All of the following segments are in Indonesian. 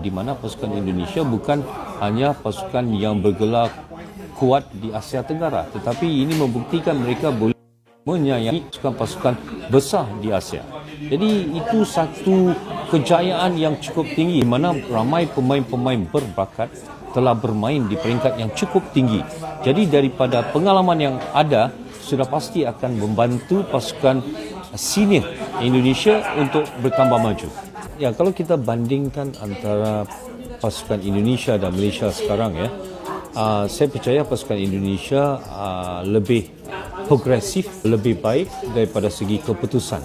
di mana pasukan Indonesia bukan hanya pasukan yang bergelar kuat di Asia Tenggara, tetapi ini membuktikan mereka boleh menyayangi pasukan besar di Asia. Jadi itu satu kejayaan yang cukup tinggi di mana ramai pemain-pemain berbakat telah bermain di peringkat yang cukup tinggi. Jadi daripada pengalaman yang ada, sudah pasti akan membantu pasukan senior Indonesia untuk bertambah maju. Ya, kalau kita bandingkan antara pasukan Indonesia dan Malaysia sekarang, ya, saya percaya pasukan Indonesia lebih progresif, lebih baik daripada segi keputusan.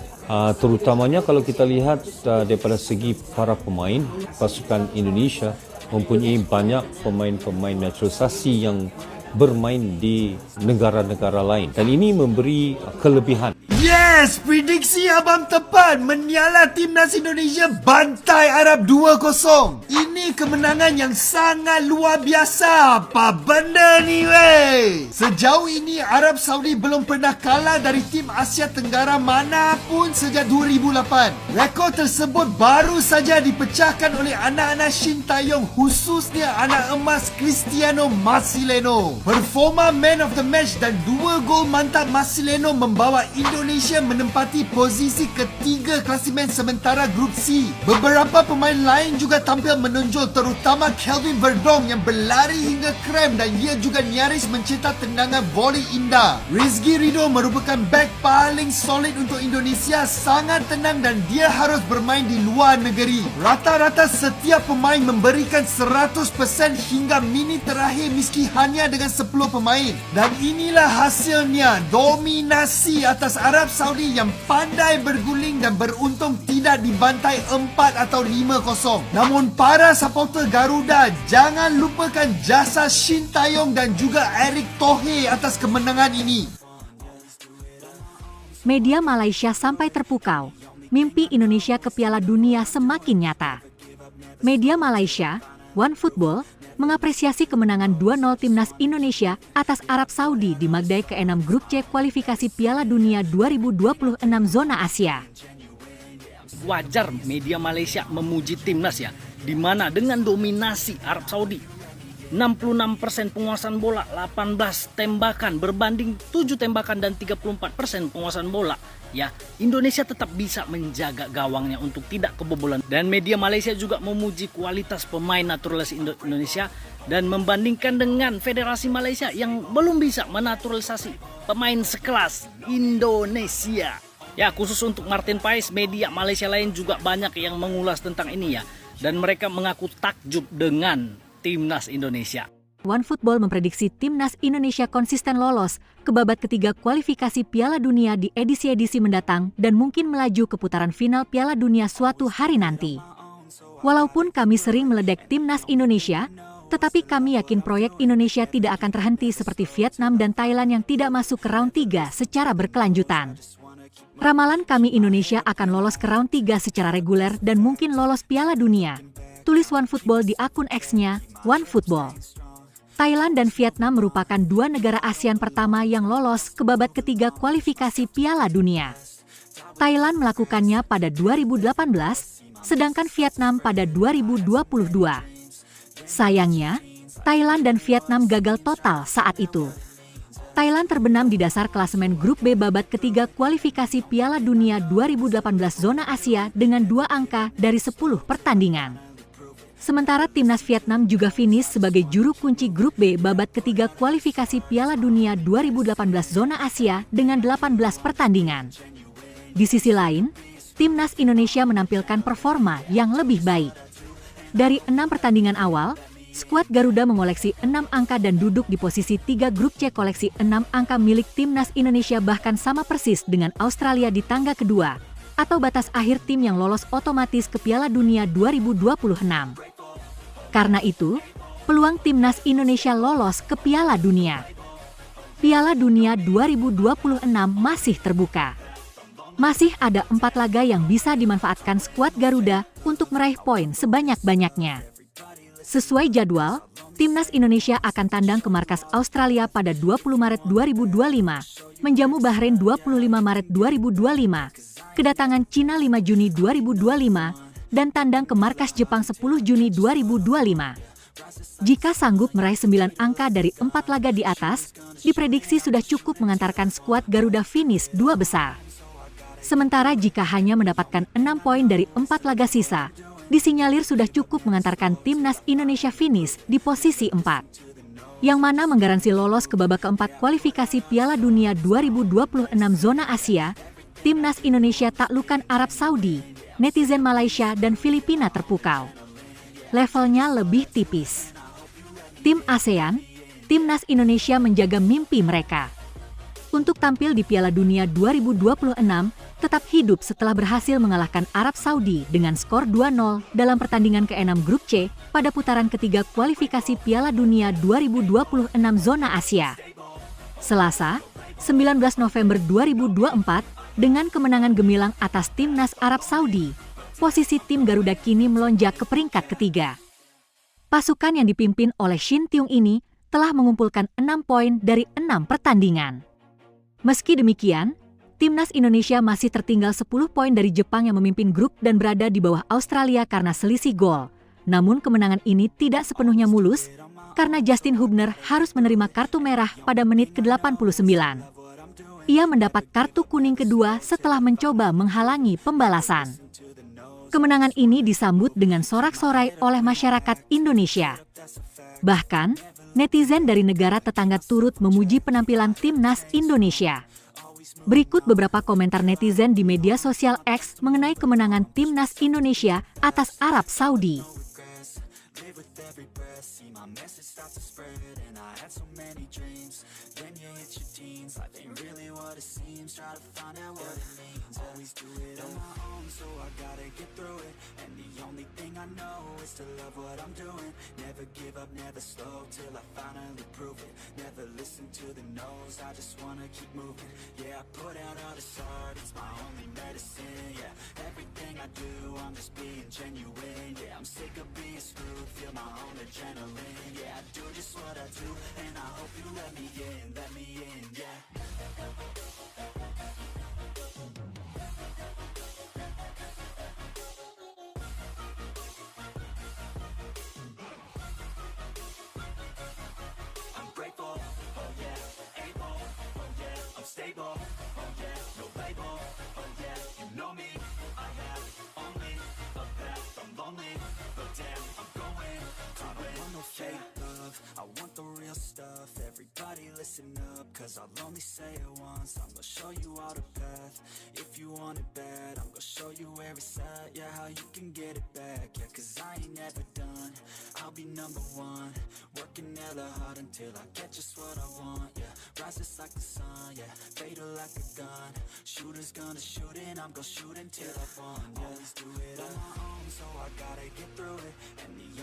Terutamanya kalau kita lihat daripada segi para pemain, pasukan Indonesia mempunyai banyak pemain-pemain naturalisasi yang bermain di negara-negara lain. Dan ini memberi kelebihan. Yes, prediksi abang tepat. Menyala timnas Indonesia bantai Arab 2-0. Ini kemenangan yang sangat luar biasa. Apa benda ni weh? Sejauh ini Arab Saudi belum pernah kalah dari tim Asia Tenggara manapun sejak 2008. Rekod tersebut baru saja dipecahkan oleh anak-anak Shin Tae-yong, khususnya anak emas Cristiano Marcelino. Performa man of the match dan 2 gol mantap Marcelino membawa Indonesia menempati posisi ketiga klasimen sementara Grup C. Beberapa pemain lain juga tampil menonjol, terutama Kelvin Verdong yang berlari hingga krem dan ia juga nyaris mencetak tendangan voli indah. Rizky Ridho merupakan back paling solid untuk Indonesia, sangat tenang dan dia harus bermain di luar negeri. Rata-rata setiap pemain memberikan 100% hingga minit terakhir meski hanya dengan 10 pemain. Dan inilah hasilnya, dominasi atas Arab Saudi yang pandai berguling dan beruntung tidak dibantai 4 atau 5-0. Namun para supporter Garuda, jangan lupakan jasa Shin Tae-yong dan juga Erick Thohir atas kemenangan ini. Media Malaysia sampai terpukau. Mimpi Indonesia ke Piala Dunia semakin nyata. Media Malaysia, OneFootball, mengapresiasi kemenangan 2-0 timnas Indonesia atas Arab Saudi di Magdai ke-6 Grup C kualifikasi Piala Dunia 2026 zona Asia. Wajar media Malaysia memuji timnas ya, di mana dengan dominasi Arab Saudi 66% penguasaan bola, 18 tembakan berbanding 7 tembakan dan 34% penguasaan bola. Ya, Indonesia tetap bisa menjaga gawangnya untuk tidak kebobolan. Dan media Malaysia juga memuji kualitas pemain naturalisasi Indonesia dan membandingkan dengan Federasi Malaysia yang belum bisa menaturalisasi pemain sekelas Indonesia. Ya, khusus untuk Martin Paes, media Malaysia lain juga banyak yang mengulas tentang ini ya. Dan mereka mengaku takjub dengan timnas Indonesia. OneFootball memprediksi timnas Indonesia konsisten lolos ke babak ketiga kualifikasi Piala Dunia di edisi-edisi mendatang dan mungkin melaju ke putaran final Piala Dunia suatu hari nanti. Walaupun kami sering meledek timnas Indonesia, tetapi kami yakin proyek Indonesia tidak akan terhenti seperti Vietnam dan Thailand yang tidak masuk ke round 3 secara berkelanjutan. Ramalan kami Indonesia akan lolos ke round 3 secara reguler dan mungkin lolos Piala Dunia, tulis OneFootball di akun X-nya, OneFootball. Thailand dan Vietnam merupakan 2 negara ASEAN pertama yang lolos ke babak ketiga kualifikasi Piala Dunia. Thailand melakukannya pada 2018, sedangkan Vietnam pada 2022. Sayangnya, Thailand dan Vietnam gagal total saat itu. Thailand terbenam di dasar klasemen Grup B babak ketiga kualifikasi Piala Dunia 2018 zona Asia dengan 2 angka dari 10 pertandingan. Sementara timnas Vietnam juga finish sebagai juru kunci Grup B babak ketiga kualifikasi Piala Dunia 2018 zona Asia dengan 18 pertandingan. Di sisi lain, timnas Indonesia menampilkan performa yang lebih baik. Dari 6 pertandingan awal, skuad Garuda mengoleksi 6 angka dan duduk di posisi 3 Grup C. Koleksi 6 angka milik timnas Indonesia bahkan sama persis dengan Australia di tangga kedua, atau batas akhir tim yang lolos otomatis ke Piala Dunia 2026. Karena itu, peluang timnas Indonesia lolos ke Piala Dunia. Piala Dunia 2026 masih terbuka. Masih ada 4 laga yang bisa dimanfaatkan skuad Garuda untuk meraih poin sebanyak-banyaknya. Sesuai jadwal, timnas Indonesia akan tandang ke markas Australia pada 20 Maret 2025, menjamu Bahrain 25 Maret 2025, kedatangan Cina 5 Juni 2025, dan tandang ke markas Jepang 10 Juni 2025. Jika sanggup meraih 9 angka dari 4 laga di atas, diprediksi sudah cukup mengantarkan skuad Garuda finish 2 besar. Sementara jika hanya mendapatkan 6 poin dari 4 laga sisa, disinyalir sudah cukup mengantarkan timnas Indonesia finish di posisi 4. Yang mana menggaransi lolos ke babak keempat kualifikasi Piala Dunia 2026 zona Asia, timnas Indonesia taklukan Arab Saudi, netizen Malaysia dan Filipina terpukau. Levelnya lebih tipis. Tim ASEAN, timnas Indonesia menjaga mimpi mereka untuk tampil di Piala Dunia 2026, tetap hidup setelah berhasil mengalahkan Arab Saudi dengan skor 2-0 dalam pertandingan ke-6 Grup C pada putaran ketiga kualifikasi Piala Dunia 2026 zona Asia. Selasa, 19 November 2024, dengan kemenangan gemilang atas timnas Arab Saudi, posisi tim Garuda kini melonjak ke peringkat ketiga. Pasukan yang dipimpin oleh Shin Tae-yong ini telah mengumpulkan 6 poin dari 6 pertandingan. Meski demikian, timnas Indonesia masih tertinggal 10 poin dari Jepang yang memimpin grup dan berada di bawah Australia karena selisih gol. Namun kemenangan ini tidak sepenuhnya mulus, karena Justin Hubner harus menerima kartu merah pada menit ke-89. Ia mendapat kartu kuning kedua setelah mencoba menghalangi pembalasan. Kemenangan ini disambut dengan sorak-sorai oleh masyarakat Indonesia. Bahkan, netizen dari negara tetangga turut memuji penampilan timnas Indonesia. Berikut beberapa komentar netizen di media sosial X mengenai kemenangan timnas Indonesia atas Arab Saudi. I want the real stuff, everybody listen up, cause I'll only say it once, I'm gonna show you all the path. If you want it bad, I'm gonna show you where it's at, yeah, how you can get it back, yeah, cause I ain't never done, I'll be number one, working hella hard until I get just what I want, yeah, rises like the sun, yeah, fatal like a gun, shooters gonna shoot and I'm gonna shoot until I won, yeah, always do it on my own, so I gotta get through it, and the